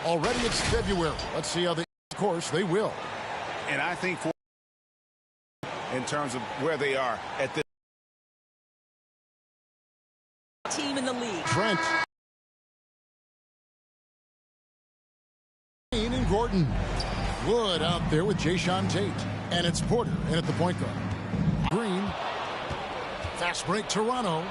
Already it's February. Let's see how they, of course, they will. And I think for in terms of where they are at this team in the league. Trent. And Gordon. Wood out there with Jayshawn Tate. And it's Porter in at the point guard. Green. Fast break Toronto.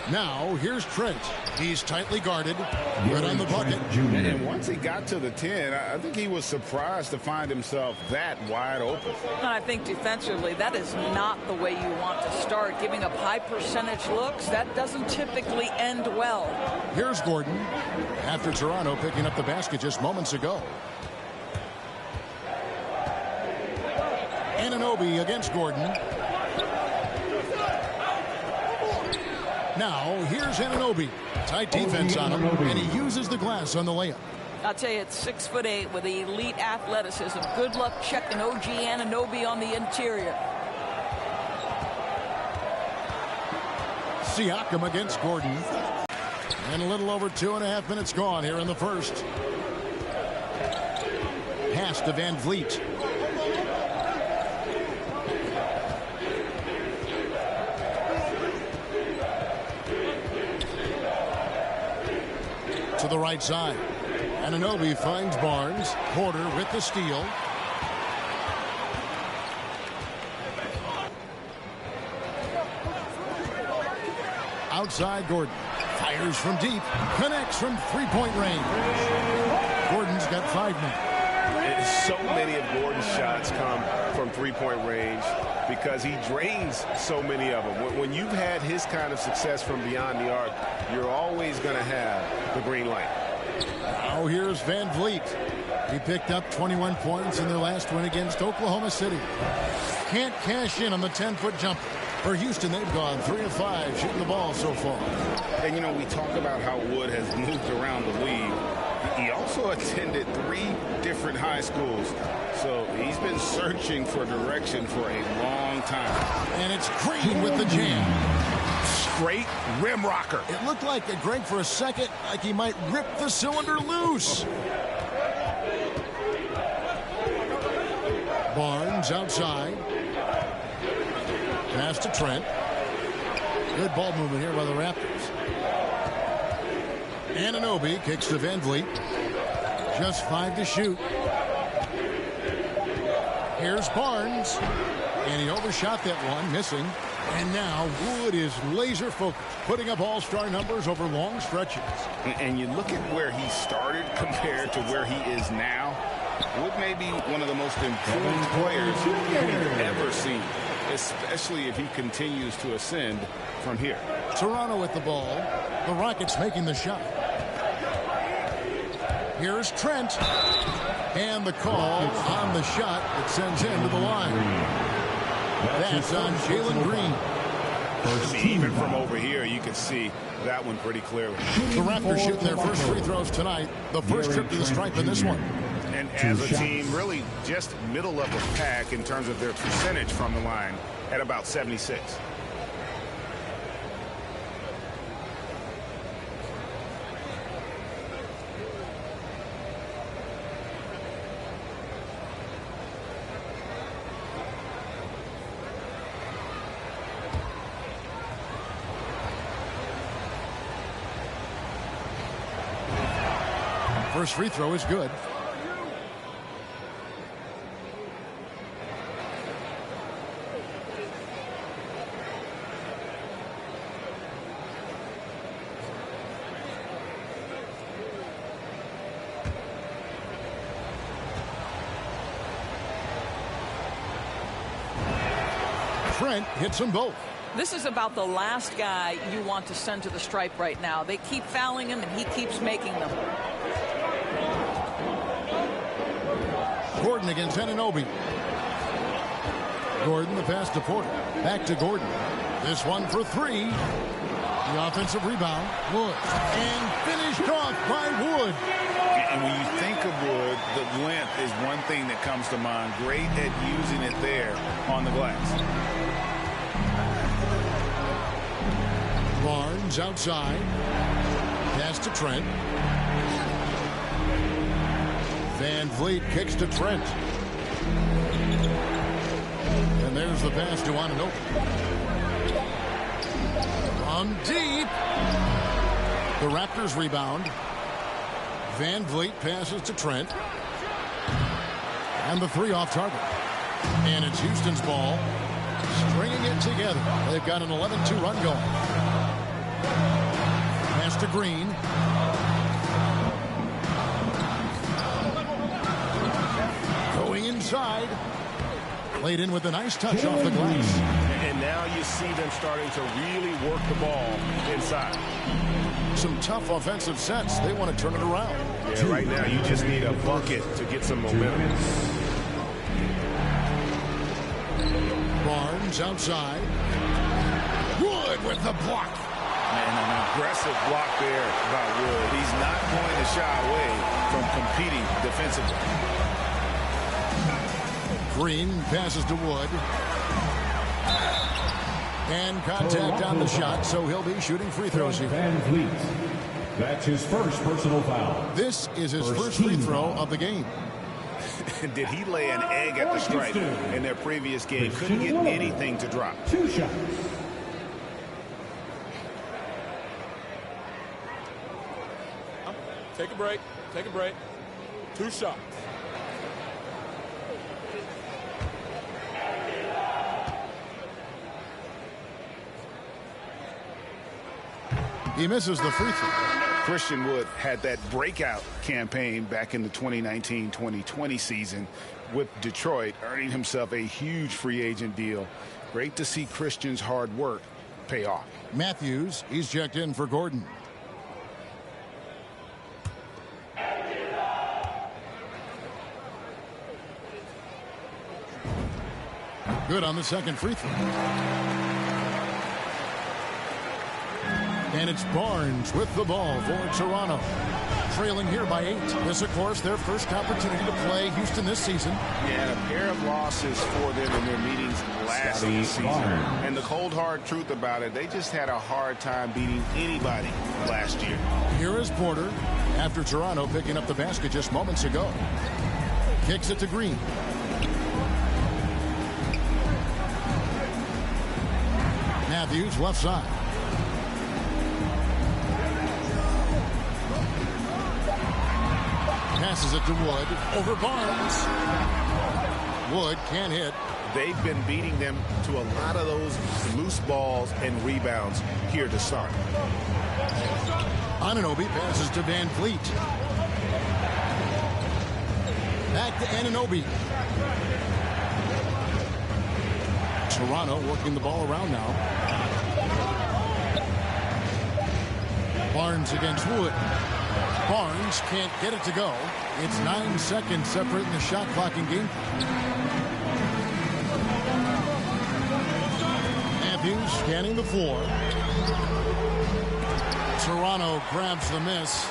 Now, here's Trent. He's tightly guarded. Good on the bucket. And once he got to the 10, I think he was surprised to find himself that wide open. And I think defensively, that is not the way you want to start. Giving up high percentage looks, that doesn't typically end well. Here's Gordon. After Toronto picking up the basket just moments ago. Anunoby against Gordon. Now, here's Anunoby. Tight defense on him, and he uses the glass on the layup. I'll tell you, it's 6'8" with elite athleticism. Good luck checking OG Anunoby on the interior. Siakam against Gordon. And a little over 2.5 minutes gone here in the first. Pass to Van Vliet. To the right side. Anunoby finds Barnes. Porter with the steal. Outside Gordon. Fires from deep. Connects from three-point range. Gordon's got 5 men. So many of Gordon's shots come from three-point range because he drains so many of them. When you've had his kind of success from beyond the arc, you're always going to have the green light. Now here's Van Vliet. He picked up 21 points in their last win against Oklahoma City. Can't cash in on the 10-foot jumper. For Houston, they've gone 3 of 5 shooting the ball so far. And, you know, we talk about how Wood has moved around the league. He also attended 3 different high schools. So he's been searching for direction for a long time. And it's Green with the jam. Straight rim rocker. It looked like Greg for a second, like he might rip the cylinder loose. Barnes outside. Pass to Trent. Good ball movement here by the Raptors. Anunoby kicks to Van Vliet. Just 5 to shoot. Here's Barnes. And he overshot that one, missing. And now Wood is laser focused, putting up all-star numbers over long stretches. And you look at where he started compared to where he is now. Wood may be one of the most improved players we've ever seen, especially if he continues to ascend from here. Toronto with the ball. The Rockets making the shot. Here's Trent. And the call on the shot that sends him to the line. That's on Jalen Green. Even from over here, you can see that one pretty clearly. The Raptors shooting their first free throws tonight. The first trip to the stripe in this one. And as a team, really just middle of the pack in terms of their percentage from the line at about 76. First free throw is good. Trent hits them both. This is about the last guy you want to send to the stripe right now. They keep fouling him, and he keeps making them. Gordon against Anunoby. Gordon, the pass to Porter. Back to Gordon. This one for 3. The offensive rebound. Wood. And finished off by Wood. And when you think of Wood, the length is one thing that comes to mind. Great at using it there on the glass. Barnes outside. Pass to Trent. Van Vliet kicks to Trent. And there's the pass to Anunoby. From deep. The Raptors rebound. Van Vliet passes to Trent. And the three off target. And it's Houston's ball. Stringing it together. They've got an 11-2 run going. Pass to Green. Going inside. Played in with a nice touch off the glass. And now you see them starting to really work the ball inside. Some tough offensive sets. They want to turn it around. Yeah, right now you just need a bucket to get some momentum. Barnes outside. Wood with the block. Man, an aggressive block there by Wood. He's not going to shy away from competing defensively. Green passes to Wood. And contact on the shot, so he'll be shooting free throws here. Van Vliet. That's his first personal foul. This is his first free throw of the game. Did he lay an egg at the stripe in their previous game? Couldn't get anything to drop. 2 shots. Take a break. Take a break. 2 shots. He misses the free throw. Christian Wood had that breakout campaign back in the 2019-2020 season with Detroit, earning himself a huge free agent deal. Great to see Christian's hard work pay off. Matthews, he's checked in for Gordon. Good on the second free throw. And it's Barnes with the ball for Toronto. Trailing here by 8. This, of course, their first opportunity to play Houston this season. Yeah, a pair of losses for them in their meetings last season. And the cold, hard truth about it, they just had a hard time beating anybody last year. Here is Porter after Toronto picking up the basket just moments ago. Kicks it to Green. Matthews left side. Passes it to Wood over Barnes. Wood can't hit. They've been beating them to a lot of those loose balls and rebounds here to start. Anunoby passes to Van Vliet. Back to Anunoby. Toronto working the ball around now. Barnes against Wood. Barnes can't get it to go. It's 9 seconds separating the shot clock and game. Matthews scanning the floor. Toronto grabs the miss.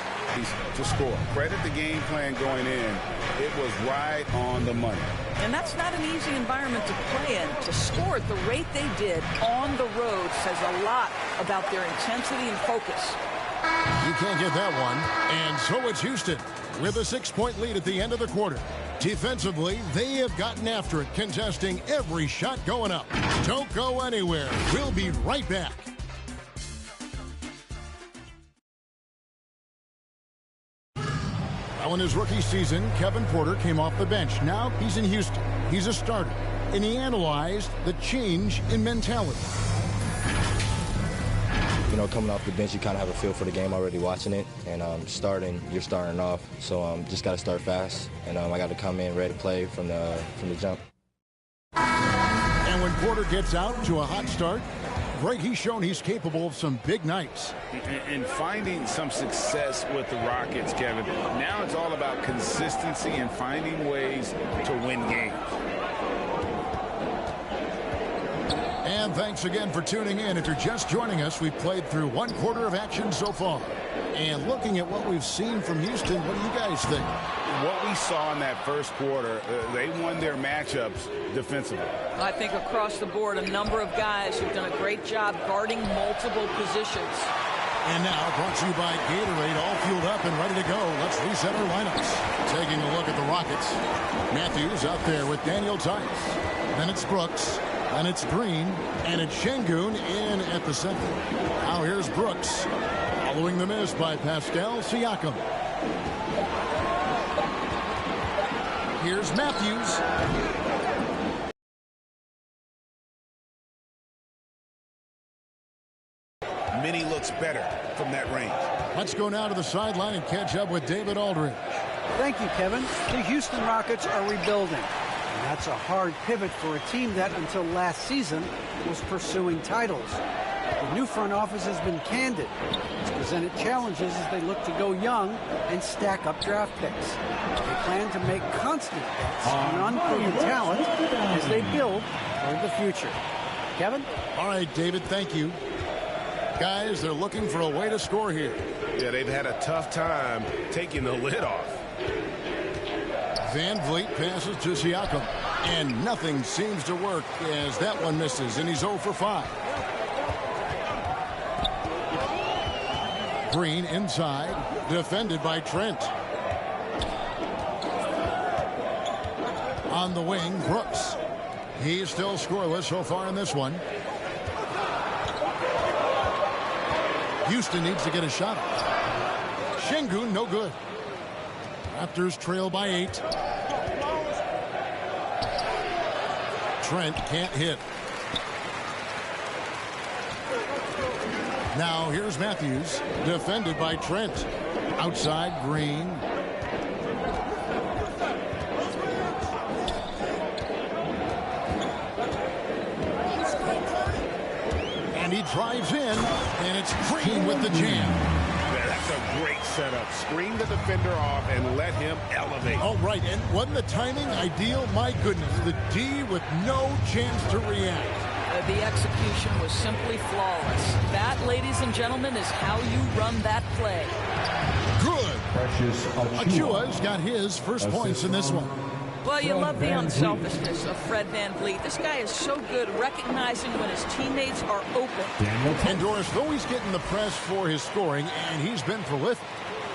To score. Credit the game plan going in. It was right on the money. And that's not an easy environment to play in. To score at the rate they did on the road says a lot about their intensity and focus. You can't get that one. And so it's Houston with a 6-point lead at the end of the quarter. Defensively, they have gotten after it, contesting every shot going up. Don't go anywhere. We'll be right back. Now in his rookie season, Kevin Porter came off the bench. Now he's in Houston. He's a starter. And he analyzed the change in mentality. You know, coming off the bench, you kind of have a feel for the game already watching it. And you're starting off. So just got to start fast. And I got to come in ready to play from the jump. And when Porter gets out to a hot start, Greg, he's shown he's capable of some big nights. And finding some success with the Rockets, Kevin. Now it's all about consistency and finding ways to win games. And thanks again for tuning in. If you're just joining us, we've played through 1 quarter of action so far. And looking at what we've seen from Houston, what do you guys think? What we saw in that first quarter, they won their matchups defensively. I think across the board, a number of guys who've done a great job guarding multiple positions. And now, brought to you by Gatorade, all fueled up and ready to go. Let's reset our lineups. Taking a look at the Rockets. Matthews out there with Daniel Tice. Then it's Brooks. Then it's Green. And it's Şengün in at the center. Now here's Brooks. Following the miss by Pascal Siakam. Here's Matthews. Many looks better from that range. Let's go now to the sideline and catch up with David Aldridge. Thank you, Kevin. The Houston Rockets are rebuilding. And that's a hard pivot for a team that, until last season, was pursuing titles. The new front office has been candid. It's presented challenges as they look to go young and stack up draft picks. They plan to make constant bets on unproven talent as they build toward the future. Kevin? All right, David, thank you. Guys, they're looking for a way to score here. Yeah, they've had a tough time taking the lid off. Van Vliet passes to Siakam. And nothing seems to work as that one misses, and he's 0 for 5. Green inside, defended by Trent. On the wing, Brooks. He's still scoreless so far in this one. Houston needs to get a shot. Şengün, no good. Raptors trail by 8. Trent can't hit. Now here's Matthews, defended by Trent. Outside, Green. And he drives in, and it's Green with the jam. That's a great setup. Screen the defender off and let him elevate. Oh, right, and wasn't the timing ideal? My goodness, the D with no chance to react. The execution was simply flawless. That, ladies and gentlemen, is how you run that play. Good. Precious Achiuwa's got his first points in this one. Well, you love the unselfishness of Fred VanVleet. This guy is so good recognizing when his teammates are open. And Doris, though he's getting the press for his scoring, and he's been prolific,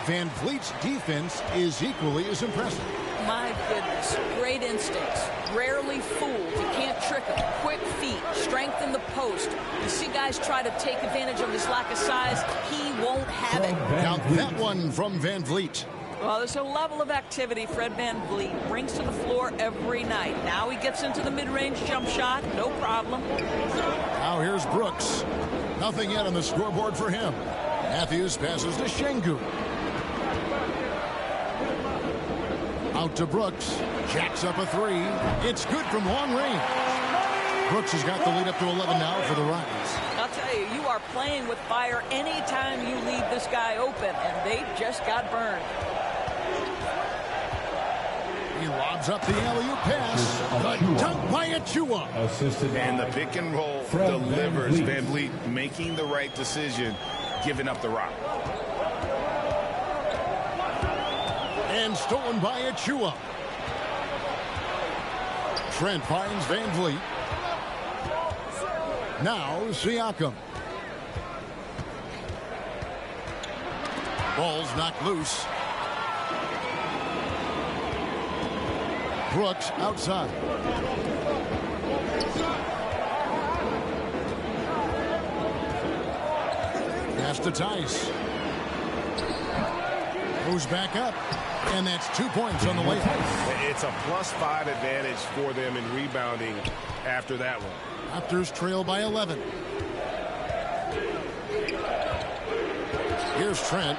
VanVleet's defense is equally as impressive. My goodness, great instincts. Rarely fooled. You can't trick him. Quick feet, strength in the post. You see guys try to take advantage of his lack of size. He won't have it. Now that one from VanVleet. Well, there's a level of activity Fred VanVleet brings to the floor every night. Now he gets into the mid-range jump shot. No problem. Now here's Brooks. Nothing yet on the scoreboard for him. Matthews passes to Şengün. Out to Brooks. Jacks up a 3. It's good from long range. Brooks has got the lead up to 11 now for the Rockets. I'll tell you, you are playing with fire anytime you leave this guy open, and they just got burned. He lobs up the alley-oop pass. The dunk by Achiuwa. Assisted And the by pick and roll Fred delivers. VanVleet. VanVleet making the right decision, giving up the rock. And stolen by Achiuwa. Trent finds VanVleet. Now Siakam. Ball's knocked loose. Brooks outside. Pass to Tice. Goes back up. And that's 2 points on the way. It's a +5 advantage for them in rebounding after that one. Raptors trail by 11. Here's Trent.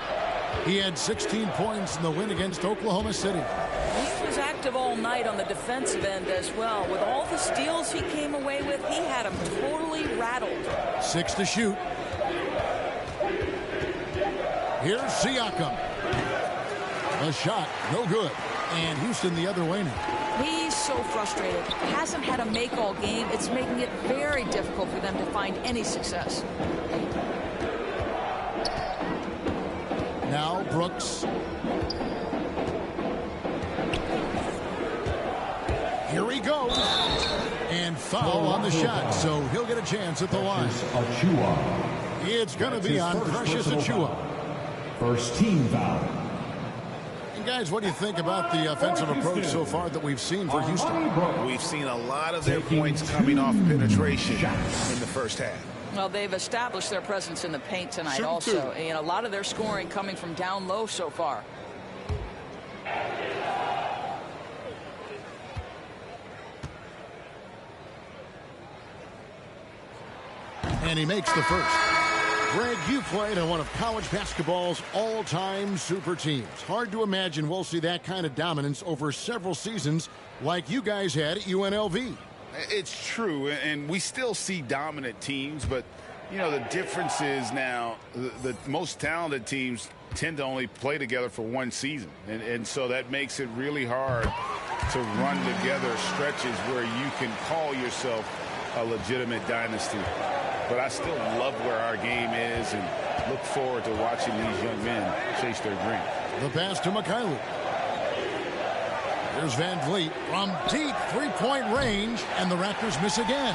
He had 16 points in the win against Oklahoma City. He was active all night on the defensive end as well. With all the steals he came away with, he had him totally rattled. 6 to shoot. Here's Siakam. A shot, no good. And Houston the other way now. He's so frustrated. Hasn't had a make all game. It's making it very difficult for them to find any success. Now Brooks. Here he goes. And foul on the shot, so he'll get a chance at the line. Achiuwa. It's going to be on Precious Achiuwa. First team foul. And guys, what do you think about the offensive approach so far that we've seen for Houston? We've seen a lot of their points coming off penetration in the first half. Well, they've established their presence in the paint tonight also. And a lot of their scoring coming from down low so far. And he makes the first. Greg, you played on one of college basketball's all-time super teams. Hard to imagine we'll see that kind of dominance over several seasons like you guys had at UNLV. It's true, and we still see dominant teams, but, you know, the difference is now the most talented teams tend to only play together for one season, and so that makes it really hard to run together stretches where you can call yourself a legitimate dynasty. But I still love where our game is and look forward to watching these young men chase their dreams. The pass to Mikhailuk. Here's Van Vliet from deep three-point range, and the Raptors miss again.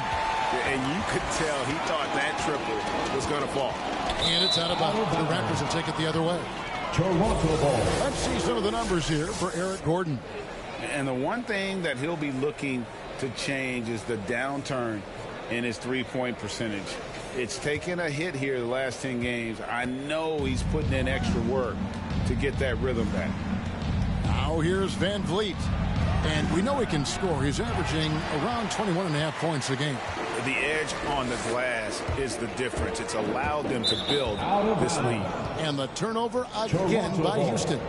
And you could tell he thought that triple was going to fall. And it's out of bounds. The Raptors will take it the other way. Toronto ball. Let's see some of the numbers here for Eric Gordon. And the one thing that he'll be looking to change is the downturn in his three-point percentage. It's taken a hit here the last 10 games. I know he's putting in extra work to get that rhythm back. Now here's Van Vliet. And we know he can score. He's averaging around 21.5 points a game. The edge on the glass is the difference. It's allowed them to build this lead. And the turnover again by Houston.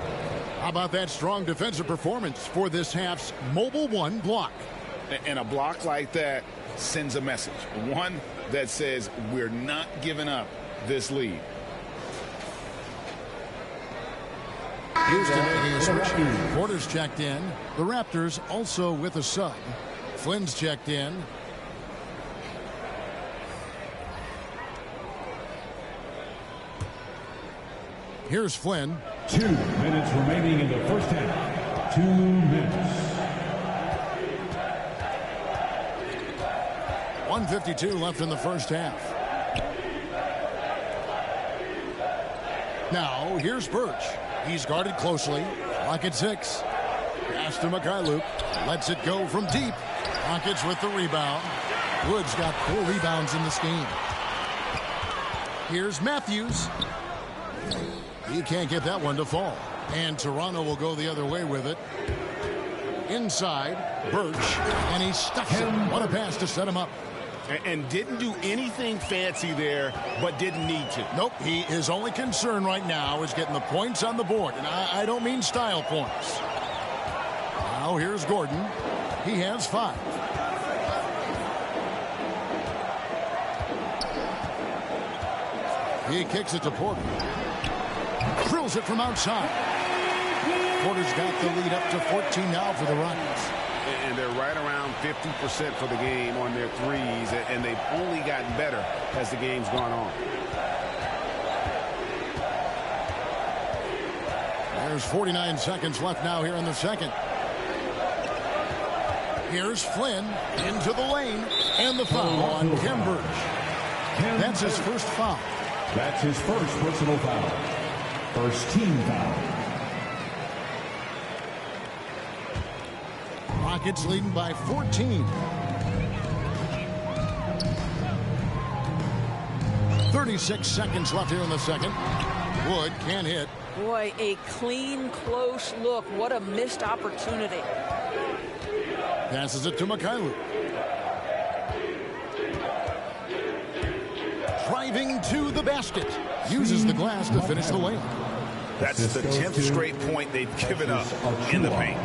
How about that strong defensive performance for this half's Mobile One block? And a block like that sends a message. One that says we're not giving up this lead. Houston making a switch. Porter's checked in. The Raptors also with a sub. Flynn's checked in. Here's Flynn. 2 minutes remaining in the first half. 2 minutes. 1:52 left in the first half. Now here's Birch. He's guarded closely. Clock at 6. Pass to Mikhailuk. Lets it go from deep. Rockets with the rebound. Wood's got 4 rebounds in this game. Here's Matthews. He can't get that one to fall. And Toronto will go the other way with it. Inside, Birch, and he stuffs it. What a pass to set him up. And didn't do anything fancy there, but didn't need to. Nope, his only concern right now is getting the points on the board. And I don't mean style points. Now here's Gordon. He has 5. He kicks it to Porter. Drills it from outside. Porter's got the lead up to 14 now for the Rockets. And they're right around 50% for the game on their threes, and they've only gotten better as the game's gone on. There's 49 seconds left now here in the second. Here's Flynn into the lane, and the foul on Khem Birch. That's his first foul. That's his first personal foul. First team foul. Rockets leading by 14. 36 seconds left here in the second. Wood can't hit. Boy, a clean, close look. What a missed opportunity. Passes it to Mikhailuk. Driving to the basket. Uses the glass to finish the lane. That's the 10th straight point they've given up in the paint.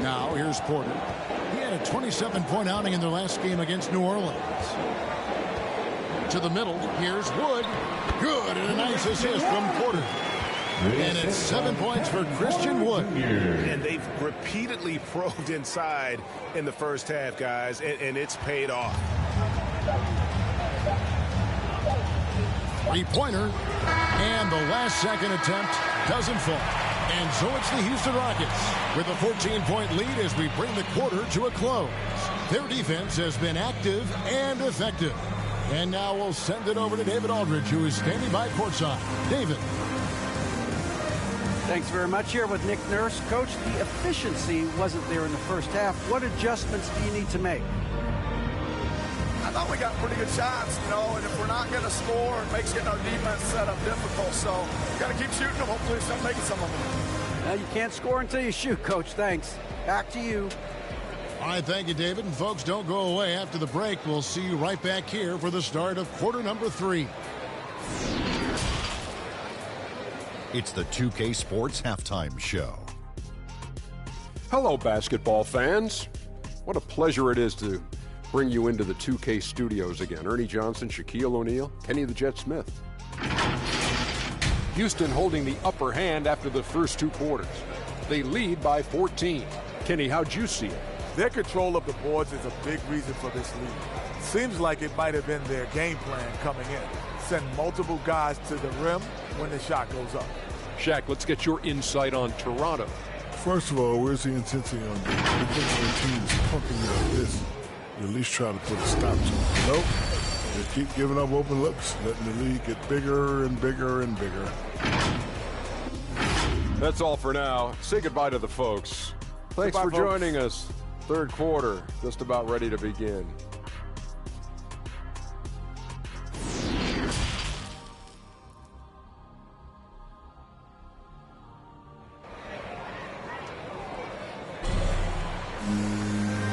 Now here's Porter. He had a 27-point outing in their last game against New Orleans. To the middle, here's Wood. Good, and a nice assist from Porter. And it's 7 points for Christian Wood. And they've repeatedly probed inside in the first half, guys, and it's paid off. Three-pointer, and the last second attempt doesn't fall. And so it's the Houston Rockets with a 14-point lead as we bring the quarter to a close. Their defense has been active and effective. And now we'll send it over to David Aldridge, who is standing by courtside. David. Thanks very much. Here with Nick Nurse. Coach, the efficiency wasn't there in the first half. What adjustments do you need to make? I thought we got pretty good shots, and if we're not going to score, it makes getting our defense set up difficult. So we got to keep shooting them. Hopefully we start making some of them. Now, you can't score until you shoot, Coach. Thanks. Back to you. All right, thank you, David. And folks, don't go away. After the break, we'll see you right back here for the start of quarter number 3. It's the 2K Sports Halftime Show. Hello, basketball fans. What a pleasure it is to bring you into the 2K studios again. Ernie Johnson, Shaquille O'Neal, Kenny the Jet Smith. Houston holding the upper hand after the first 2 quarters. They lead by 14. Kenny, how'd you see it? Their control of the boards is a big reason for this lead. Seems like it might have been their game plan coming in. Send multiple guys to the rim when the shot goes up. Shaq, let's get your insight on Toronto. First of all, where's the intensity on this? The team is pumping you like this. You at least try to put a stop to it. Nope. Just keep giving up open looks, letting the lead get bigger and bigger and bigger. That's all for now. Say goodbye to the folks. Thanks for joining us. Third quarter, just about ready to begin.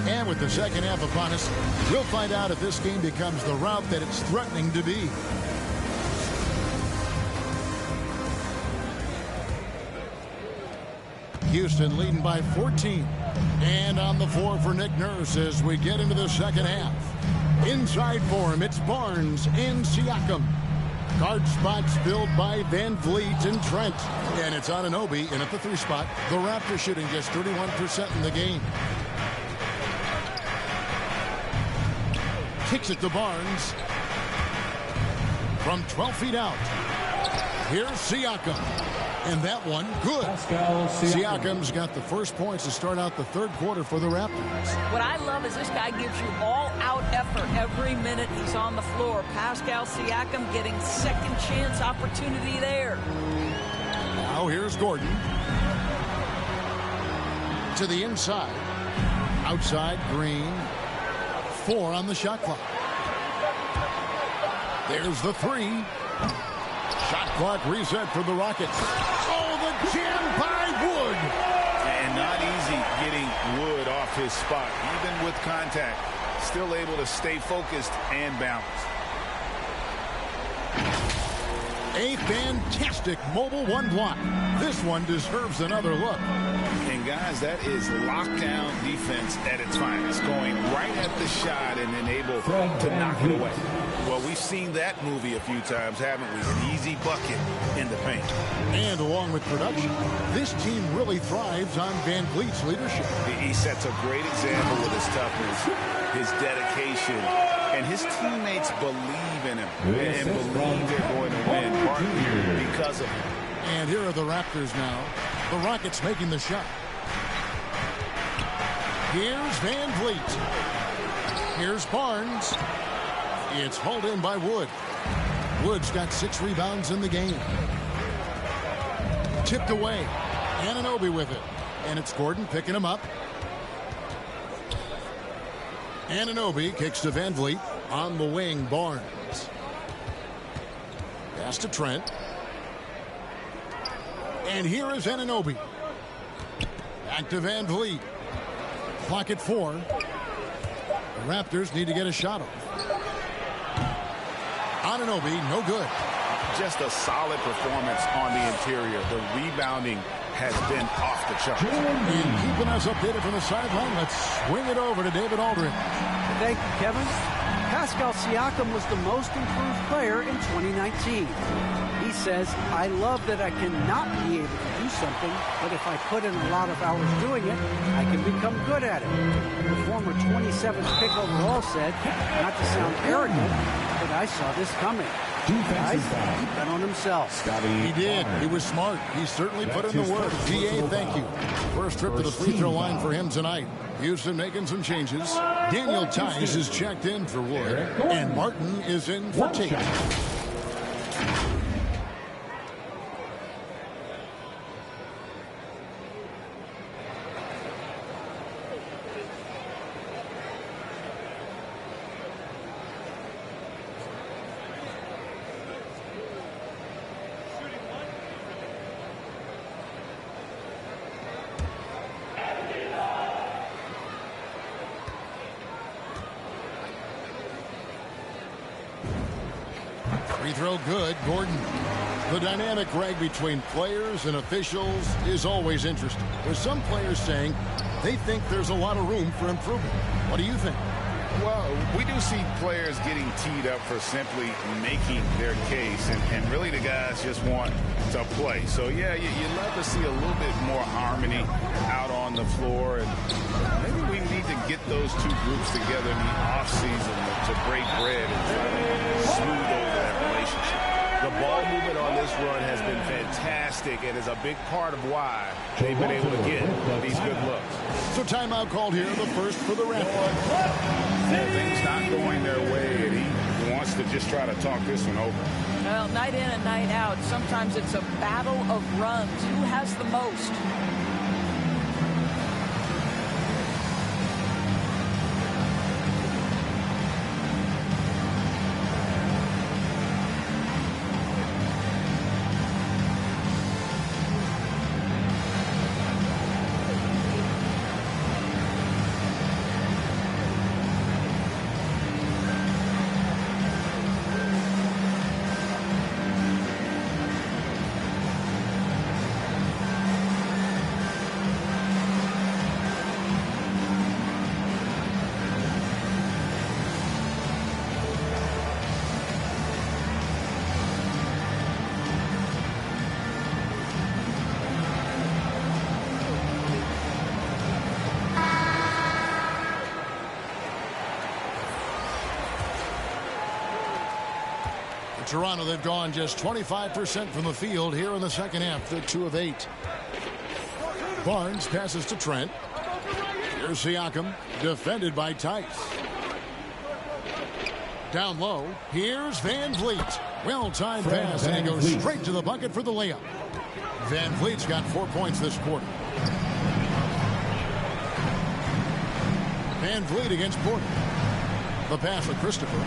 And with the second half upon us, we'll find out if this game becomes the route that it's threatening to be. Houston leading by 14. And on the floor for Nick Nurse as we get into the second half. Inside for him, it's Barnes and Siakam. Guard spots filled by Van Vliet and Trent. And it's Anunoby in at the 3 spot. The Raptors shooting just 31% in the game. Kicks it to Barnes. From 12 feet out. Here's Siakam. And that one, good. Siakam's got the first points to start out the third quarter for the Raptors. What I love is this guy gives you all-out effort every minute he's on the floor. Pascal Siakam getting second chance opportunity there. Now here's Gordon. To the inside. Outside, Green. 4 on the shot clock. There's the 3. Shot clock reset for the Rockets. Oh, the jam by Wood. And not easy getting Wood off his spot. Even with contact, still able to stay focused and balanced. A fantastic mobile 1 block. This one deserves another look. And guys, that is lockdown defense at its finest. Going right at the shot and then able to knock it away. Well, we've seen that movie a few times, haven't we? An easy bucket in the paint. And along with production, this team really thrives on Van Vliet's leadership. He sets a great example with his toughness, his dedication, and his teammates believe in him and believe they're going to win partly because of him. And here are the Raptors now. The Rockets making the shot. Here's Van Vliet. Here's Barnes. It's hauled in by Wood. Wood's got 6 rebounds in the game. Tipped away. Anunoby with it. And it's Gordon picking him up. Anunoby kicks to Van Vliet. On the wing, Barnes. Pass to Trent. And here is Anunoby. Back to Van Vliet. Clock at 4. The Raptors need to get a shot off. Anunoby, no good. Just a solid performance on the interior. The rebounding has been off the charts. And keeping us updated from the sideline, let's swing it over to David Aldridge. Thank you, Kevin. Pascal Siakam was the most improved player in 2019. He says, I love that I cannot be able to do something, but if I put in a lot of hours doing it, I can become good at it. The former 27th pick overall said, not to sound arrogant, but I saw this coming. Nice. Bet on himself. He did. He was smart. He certainly put in the work. G.A., thank you. First trip to the free throw line for him tonight. Houston making some changes. Daniel Tice is checked in for Wood. And Martin is in for Tate. Free throw good. Gordon. The dynamic rag between players and officials is always interesting. With some players saying they think there's a lot of room for improvement. What do you think? Well, we do see players getting teed up for simply making their case, and really the guys just want to play. So, yeah, you'd love to see a little bit more harmony out on the floor, and maybe we need to get those two groups together in the offseason to break bread and try to smooth over that relationship. The ball movement on this run has been fantastic and is a big part of why they've been able to get these good looks. So timeout called here, the first for the Raptors. Things not going their way, and he wants to just try to talk this one over. Well, night in and night out, sometimes it's a battle of runs. Who has the most? Toronto, they've gone just 25% from the field here in the second half. They're 2 of 8. Barnes passes to Trent. Here's Siakam, defended by Tice. Down low, here's Van Vliet. Well-timed pass, and he goes straight to the bucket for the layup. Van Vliet's got 4 points this quarter. Van Vliet against Porter. The pass with Christopher.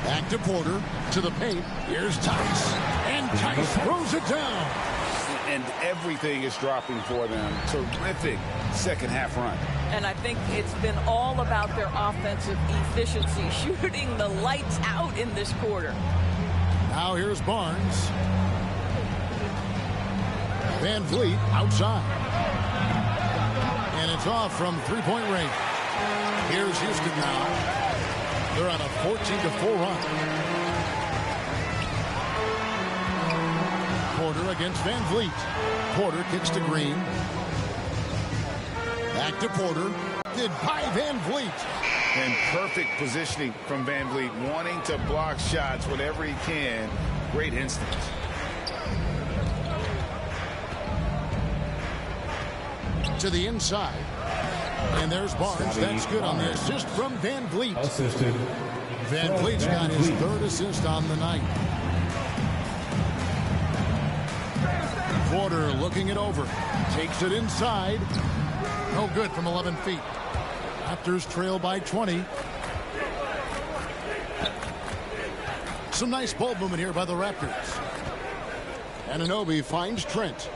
Back to Porter, to the paint. Here's Tice. And Tice throws it down. And everything is dropping for them. Terrific second half run. And I think it's been all about their offensive efficiency, shooting the lights out in this quarter. Now here's Barnes. Van Vliet outside. And it's off from three-point range. Here's Houston now. They're on a 14-4 run. Porter against Van Vliet. Porter kicks to Green. Back to Porter. Did by Van Vliet. And perfect positioning from Van Vliet, wanting to block shots whenever he can. Great instincts. To the inside. And there's Barnes. That's good on the assist from Van Vliet. Assisted. Van Vliet's got his third assist on the night. Porter looking it over. Takes it inside. No good from 11 feet. Raptors trail by 20. Some nice ball movement here by the Raptors. Anunoby finds Trent.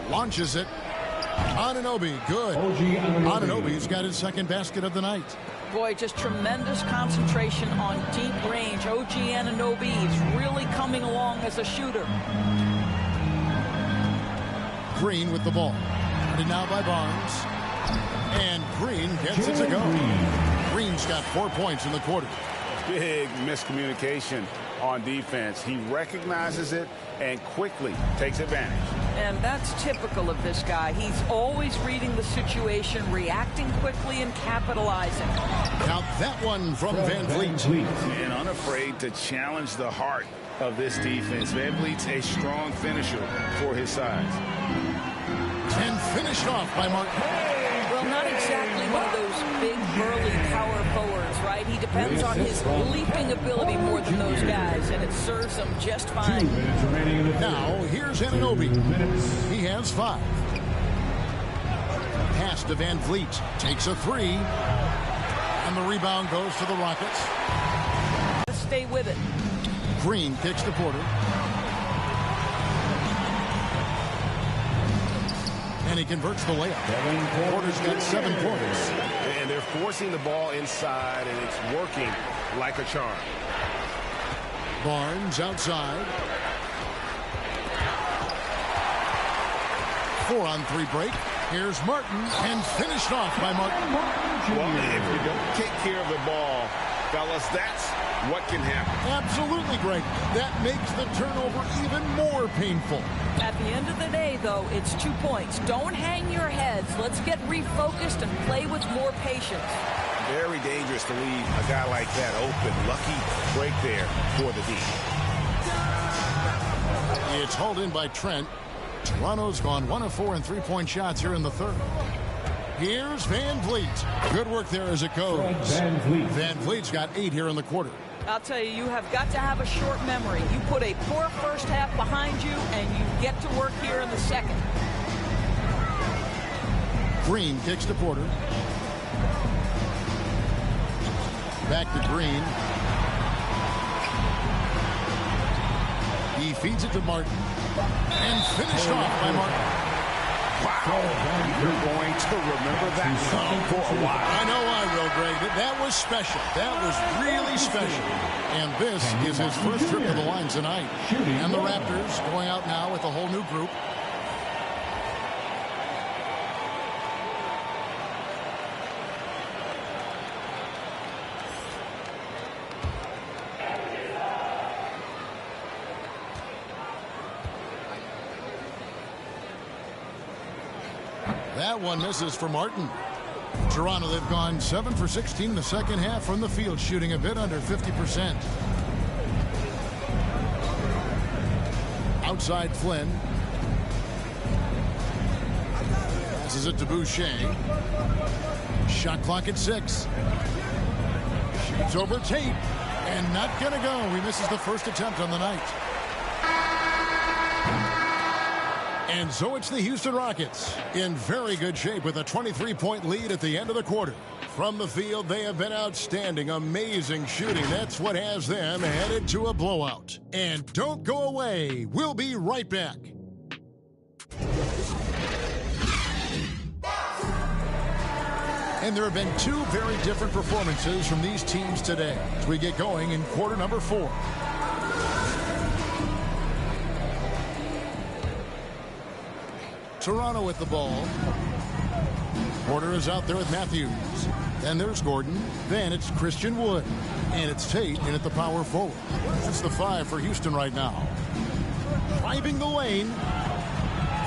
Launches it. Anunoby, good. Anunoby's got his second basket of the night. Boy, just tremendous concentration on deep range. OG Anunoby is really coming along as a shooter. Green with the ball. And now by Barnes. And Green gets it to go. Green's got 4 points in the quarter. Big miscommunication on defense. He recognizes it and quickly takes advantage. And that's typical of this guy. He's always reading the situation, reacting quickly, and capitalizing. Now that one from Van Vliet. And unafraid to challenge the heart of this defense. Van Vliet's a strong finisher for his size. And finished off by Martin. Well, not exactly one of those big, burly power forwards, right? He depends on his leaping ability more than those guys, and it serves him just fine. Now, here's Anunoby. He has 5. Pass to Van Vliet. Takes a 3. And the rebound goes to the Rockets. Stay with it. Green kicks to Porter. And he converts the layup. Porter's got 7 points. And they're forcing the ball inside, and it's working like a charm. Barnes outside. 4-on-3 break. Here's Martin, and finished off by Martin. Well, if you don't take care of the ball, fellas, that's what can happen. Absolutely, Greg. That makes the turnover even more painful. At the end of the day, though, it's 2 points. Don't hang your heads. Let's get refocused and play with more patience. Very dangerous to leave a guy like that open. Lucky break there for the D. It's hauled in by Trent. Toronto's gone 1 of 4 in 3-point shots here in the third. Here's Van Vliet. Good work there as it goes. Van Vliet's got 8 here in the quarter. I'll tell you, you have got to have a short memory. You put a poor first half behind you, and you get to work here in the second. Green kicks to Porter. Back to Green. He feeds it to Martin. And finished off by Martin. Wow, you're going to remember that for a while. I know I will, Greg. That was special. That was really special. And this is his first trip to the line tonight. And the Raptors going out now with a whole new group. That one misses for Martin. Toronto, they've gone 7 for 16 in the second half from the field, shooting a bit under 50%. Outside Flynn. Passes it to Boucher. Shot clock at 6. Shoots over Tate. And not going to go. He misses the first attempt on the night. And so it's the Houston Rockets in very good shape with a 23-point lead at the end of the quarter. From the field, they have been outstanding, amazing shooting. That's what has them headed to a blowout. And don't go away. We'll be right back. And there have been 2 very different performances from these teams today as we get going in quarter number 4. Toronto with the ball. Porter is out there with Matthews. Then there's Gordon. Then it's Christian Wood. And it's Tate in at the power forward. That's the 5 for Houston right now. Driving the lane.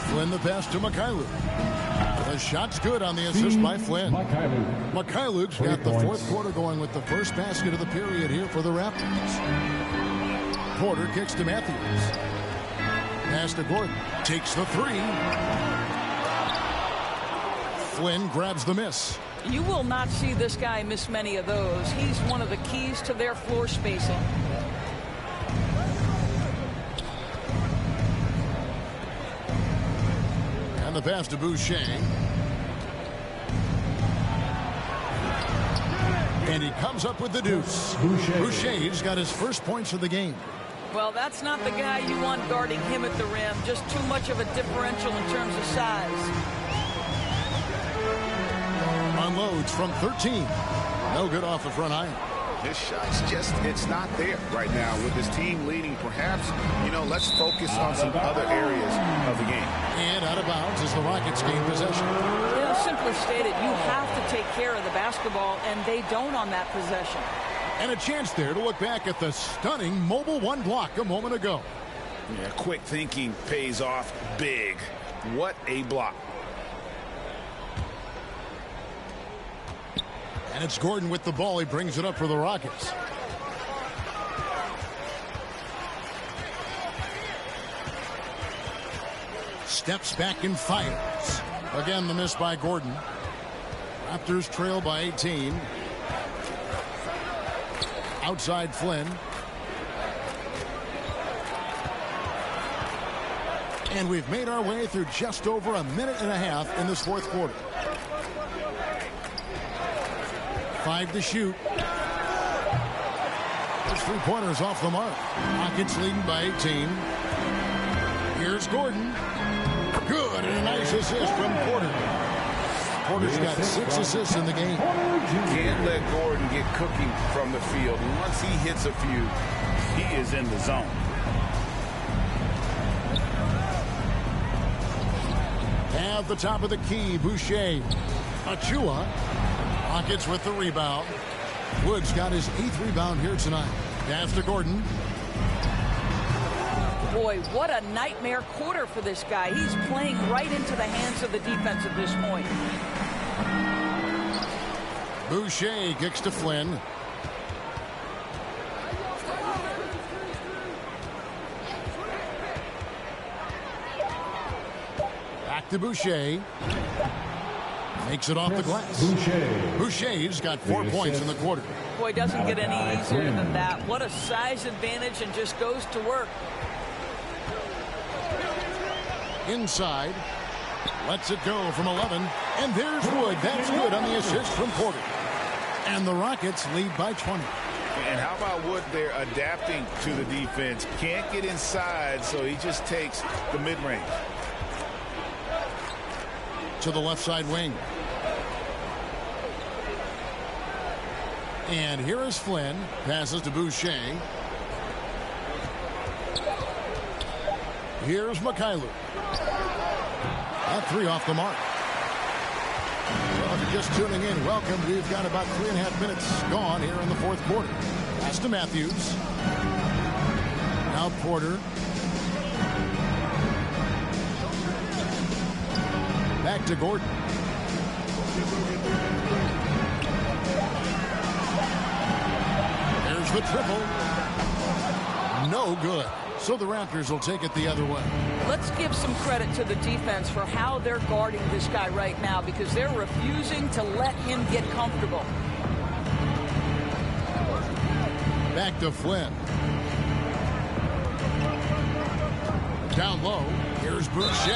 Flynn the pass to Mikhailuk. The shot's good on the assist by Flynn. Mikhailuk's got the 4th quarter going with the first basket of the period here for the Raptors. Porter kicks to Matthews. Pass to Gordon. Takes the 3. Flynn grabs the miss. You will not see this guy miss many of those. He's one of the keys to their floor spacing. And the pass to Boucher. And he comes up with the deuce. Boucher's got his first points of the game. Well, that's not the guy you want guarding him at the rim. Just too much of a differential in terms of size. Unloads from 13. No good off the front iron. His shot's just, it's not there right now with his team leading. Perhaps, let's focus on some other areas of the game. And out of bounds as the Rockets gain possession. Simply stated, you have to take care of the basketball, and they don't on that possession. And a chance there to look back at the stunning Mobile 1 block a moment ago. Yeah, quick thinking pays off big. What a block. And it's Gordon with the ball. He brings it up for the Rockets. Steps back and fires. Again, the miss by Gordon. Raptors trail by 18. Outside Flynn. And we've made our way through just over a minute and a half in this fourth quarter. 5 to shoot. His three-pointers off the mark. Rockets leading by 18. Here's Gordon. Good, and a nice assist from Porter. Porter's got 6 assists in the game. Can't let Gordon get cooking from the field. Once he hits a few, he is in the zone. At the top of the key, Boucher. Achua. Rockets with the rebound. Woods got his 8th rebound here tonight. Pass to Gordon. Boy, what a nightmare quarter for this guy. He's playing right into the hands of the defense at this point. Boucher kicks to Flynn. Back to Boucher. Makes it off the glass. Boucher's got 4 points in the quarter. Boy, doesn't get any easier than that. What a size advantage, and just goes to work. Inside. Lets it go from 11. And there's Wood. That's good on the assist from Porter. And the Rockets lead by 20. And how about Wood there adapting to the defense? Can't get inside, so he just takes the mid-range. To the left side wing. And here is Flynn. Passes to Boucher. Here's Mikhailuk. That 3 off the mark. Well, if you're just tuning in, welcome. We've got about 3.5 minutes gone here in the fourth quarter. Pass to Matthews. Now Porter. Back to Gordon. There's the triple. No good. So the Raptors will take it the other way. Let's give some credit to the defense for how they're guarding this guy right now, because they're refusing to let him get comfortable. Back to Flynn. Down low. Here's Boucher.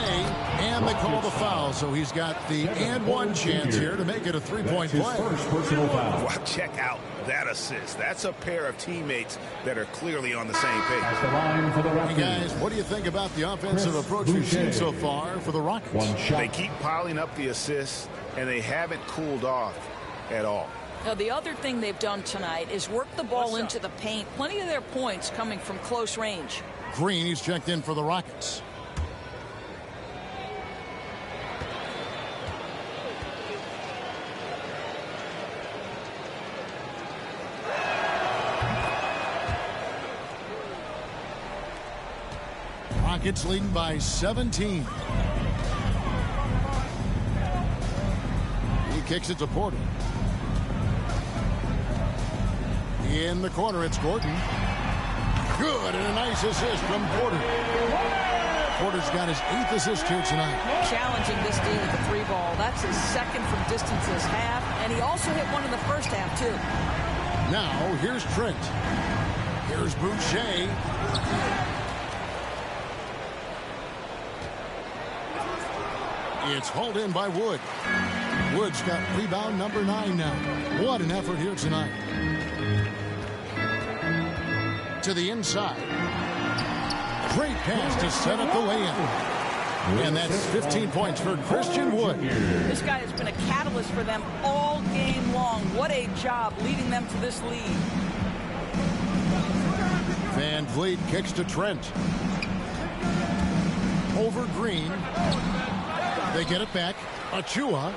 And they call the foul, so he's got the and one chance here to make it a 3-point play. First personal foul. Wow, check out that assist. That's a pair of teammates that are clearly on the same page. At the line for the Raptors. Hey guys, what do you think about the offensive approach we've seen so far for the Rockets? One shot. They keep piling up the assists, and they haven't cooled off at all. Now, the other thing they've done tonight is work the ball into the paint. Plenty of their points coming from close range. Green, he's checked in for the Rockets. Rockets leading by 17. He kicks it to Porter. In the corner, it's Gordon. Good, and a nice assist from Porter. Porter's got his 8th assist here tonight. Challenging this D with the 3-ball. That's his 2nd from distance this half, and he also hit one in the first half, too. Now, here's Trent. Here's Boucher. It's hauled in by Wood. Wood's got rebound number 9 now. What an effort here tonight. To the inside. Great pass to set up the lay-in. And that's 15 points for Christian Wood. This guy has been a catalyst for them all game long. What a job leading them to this lead. Van Vliet kicks to Trent. Over Green. They get it back. Achua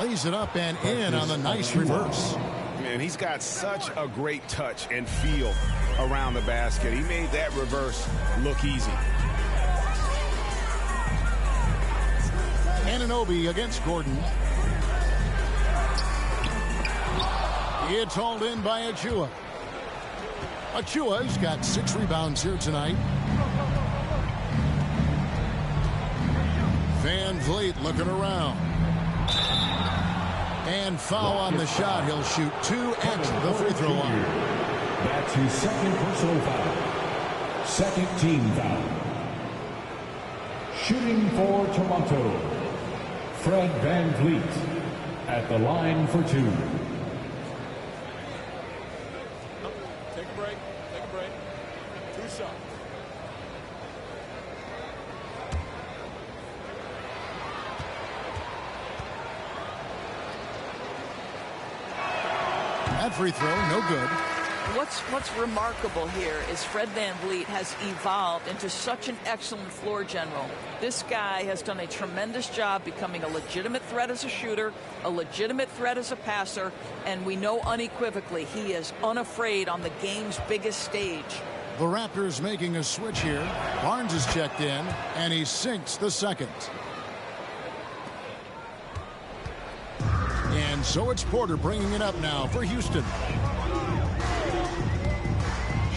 lays it up and in on the nice reverse. Man, he's got such a great touch and feel around the basket. He made that reverse look easy. Anunoby against Gordon. It's hauled in by Achua. Achua's got 6 rebounds here tonight. Van Vliet looking around. And foul on the shot. He'll shoot 2 at the free throw line. That's his second personal foul. Second team foul. Shooting for Toronto, Fred Van Vliet at the line for 2. Take a break. 2 shots. That free throw, no good. What's remarkable here is Fred Van Vliet has evolved into such an excellent floor general. This guy has done a tremendous job becoming a legitimate threat as a shooter, a legitimate threat as a passer, and we know unequivocally he is unafraid on the game's biggest stage. The Raptors making a switch here. Barnes is checked in, and he sinks the second. And so it's Porter bringing it up now for Houston.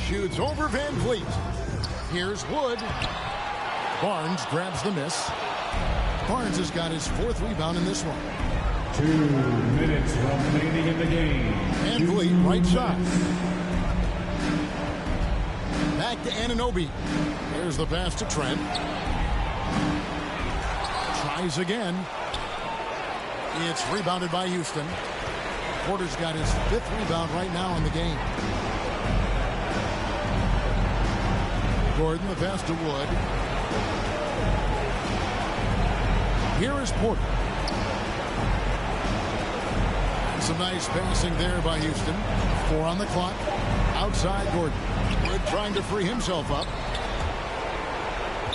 Shoots over Van Vliet. Here's Wood. Barnes grabs the miss. Barnes has got his 4th rebound in this one. 2 minutes remaining in the game. Van Vliet, right side. Back to Anunoby. There's the pass to Trent. Tries again. It's rebounded by Houston. Porter's got his 5th rebound right now in the game. Gordon, the pass to Wood. Here is Porter. And some nice passing there by Houston. 4 on the clock. Outside Gordon. Wood trying to free himself up.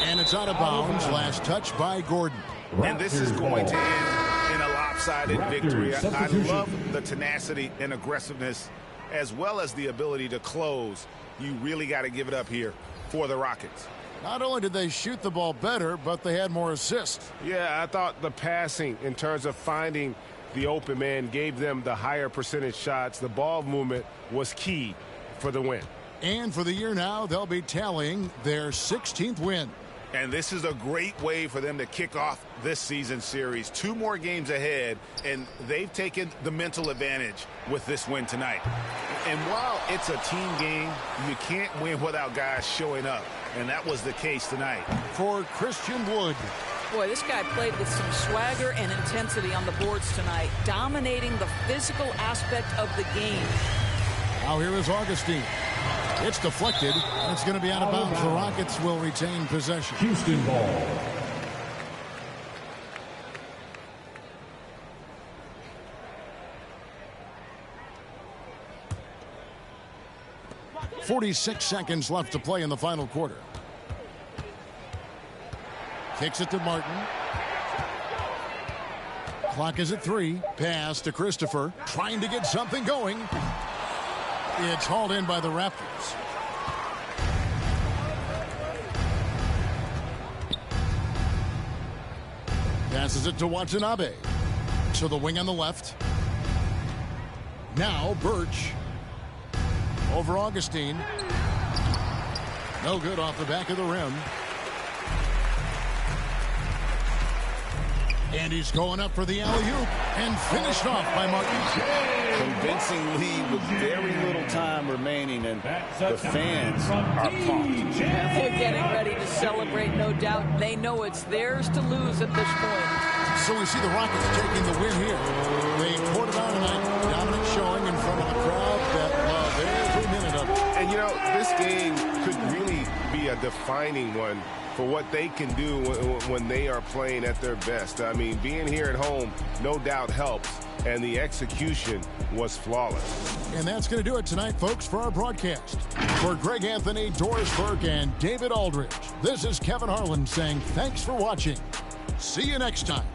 And it's out of bounds. Last touch by Gordon. And this is going to end in a lopsided victory. I love the tenacity and aggressiveness as well as the ability to close. You really got to give it up here for the Rockets. Not only did they shoot the ball better, but they had more assists. Yeah, I thought the passing in terms of finding the open man gave them the higher percentage shots. The ball movement was key for the win. And for the year now, they'll be tallying their 16th win. And this is a great way for them to kick off this season series. 2 more games ahead, and they've taken the mental advantage with this win tonight. And while it's a team game, you can't win without guys showing up. And that was the case tonight. For Christian Wood. Boy, this guy played with some swagger and intensity on the boards tonight, dominating the physical aspect of the game. Now here is Augustine. It's deflected, and it's going to be out of bounds. The Rockets will retain possession. Houston ball. .46 seconds left to play in the final quarter. Kicks it to Martin. Clock is at 3. Pass to Christopher. Trying to get something going. It's hauled in by the Raptors. Passes it to Watanabe. To the wing on the left. Now Birch. Over Augustine. No good off the back of the rim. And he's going up for the alley-oop and finished off by Martin. Convincing lead with very little time remaining, and the fans are pumped. They're getting ready to celebrate, no doubt. They know it's theirs to lose at this point. So we see the Rockets taking the win here. They poured it on tonight. Dominant showing in front of a crowd that love every minute of it. And, you know, this game could really be a defining one for what they can do when they are playing at their best. I mean, being here at home, no doubt helps, and the execution was flawless. And that's going to do it tonight, folks, for our broadcast. For Greg Anthony, Doris Burke, and David Aldridge, this is Kevin Harlan saying thanks for watching. See you next time.